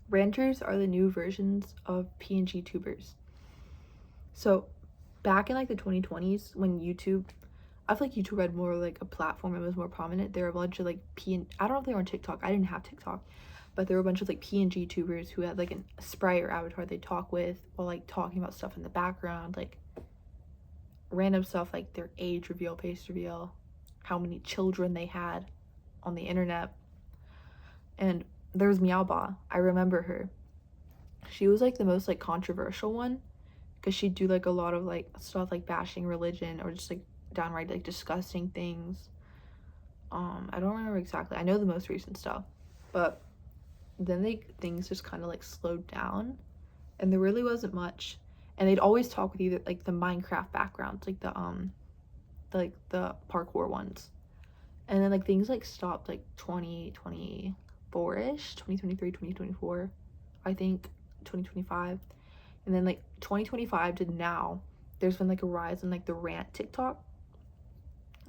Ranters are the new versions of PNG tubers. So back in like the 2020s when YouTube, I feel like YouTube had more like a platform and was more prominent. There were a bunch of like I don't know if they were on TikTok. I didn't have TikTok, but there were a bunch of like PNG tubers who had like a sprite or avatar they talk with while like talking about stuff in the background, like random stuff like their age reveal, face reveal, how many children they had on the internet. And there was Meowba. I remember her. She was like the most like controversial one because she'd do like a lot of like stuff like bashing religion or just like downright like disgusting things. I don't remember exactly. I know the most recent stuff, but then things just kind of like slowed down, and there really wasn't much. And they'd always talk with either like the Minecraft backgrounds, like the parkour ones, and then like things like stopped like 2024ish, 2023, 2024, I think 2025, and then like 2025 to now, there's been like a rise in like the rant TikTok,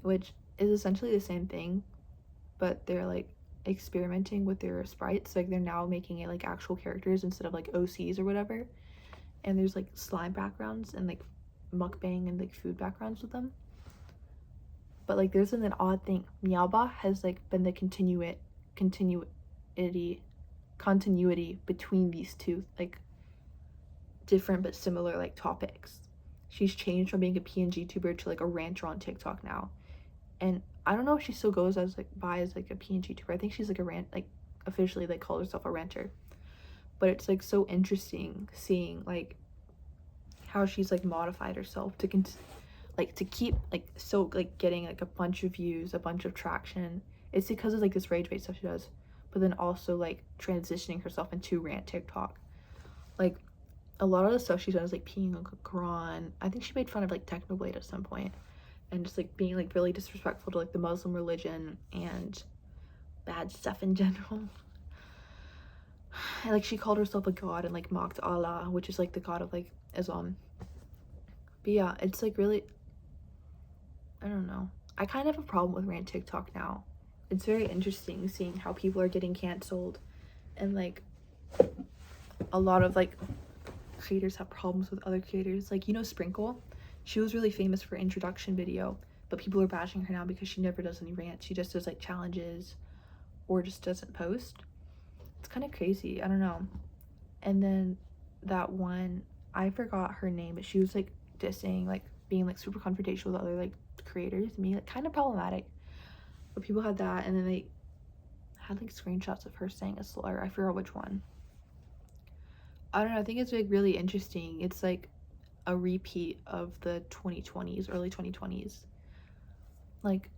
which is essentially the same thing, but they're like experimenting with their sprites. Like they're now making it like actual characters instead of like OCs or whatever. And there's like slime backgrounds and like mukbang and like food backgrounds with them. But like there's an odd thing. Meowba has like been the continuity between these two like different but similar like topics. She's changed from being a PNG tuber to like a ranter on TikTok now. And I don't know if she still goes as like as like a PNG tuber. I think she's like a rant, like officially like calls herself a ranter. But it's like so interesting seeing like how she's like modified herself to to keep like so like getting like a bunch of views, a bunch of traction. It's because of like this rage bait stuff she does, but then also like transitioning herself into rant TikTok. Like a lot of the stuff she does, like peeing on Quran. I think she made fun of like Technoblade at some point, and just like being like really disrespectful to like the Muslim religion and bad stuff in general. And like she called herself a god and like mocked Allah, which is like the god of like Islam. But yeah, it's like really, I don't know. I kind of have a problem with rant TikTok now. It's very interesting seeing how people are getting canceled, and like a lot of like creators have problems with other creators. Like, you know, Sprinkle, she was really famous for introduction video, but people are bashing her now because she never does any rants. She just does like challenges or just doesn't post. It's kind of crazy. I don't know. And then that one, I forgot her name, but she was like dissing, like being like super confrontational with other like creators. Me, like kind of problematic. But people had that, and then they had like screenshots of her saying a slur. I forgot which one. I don't know. I think it's like really interesting. It's like a repeat of the 2020s, early 2020s. Like,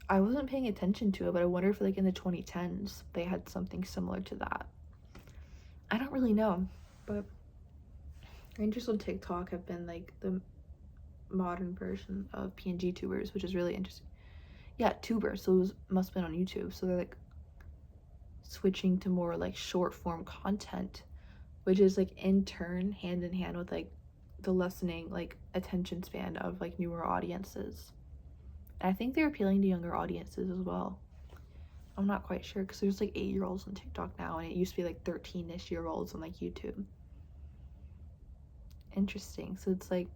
I wasn't paying attention to it, but I wonder if like in the 2010s they had something similar to that. I don't really know, but rangers on TikTok have been like the modern version of PNG tubers, which is really interesting. Yeah, tubers, so it must have been on YouTube. So they're like switching to more like short form content, which is like in turn hand in hand with like the lessening like attention span of like newer audiences. And I think they're appealing to younger audiences as well. I'm not quite sure because there's like 8-year-olds on TikTok now, and it used to be like 13-ish-year-olds on like YouTube. Interesting. So it's like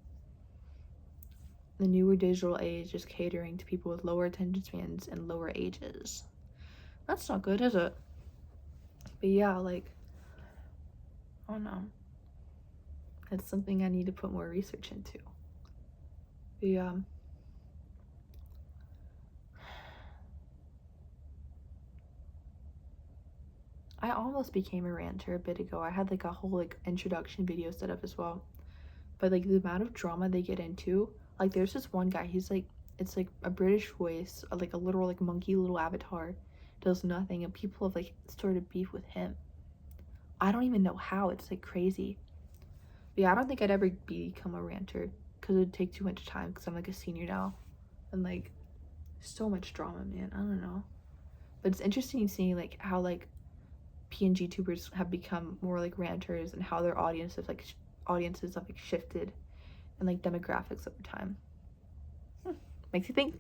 the newer digital age is catering to people with lower attention spans and lower ages. That's not good, is it? But yeah, like, I don't know. It's something I need to put more research into. But yeah. I almost became a ranter a bit ago. I had like a whole like introduction video set up as well. But like the amount of drama they get into, like there's this one guy, he's like, it's like a British voice, like a literal like monkey little avatar, does nothing, and people have like started beef with him. I don't even know how. It's like crazy. But yeah, I don't think I'd ever become a ranter because it would take too much time because I'm like a senior now, and like so much drama, man. I don't know. But it's interesting seeing like how like PNG tubers have become more like ranters, and how their audiences have like shifted and like demographics over time. Makes you think.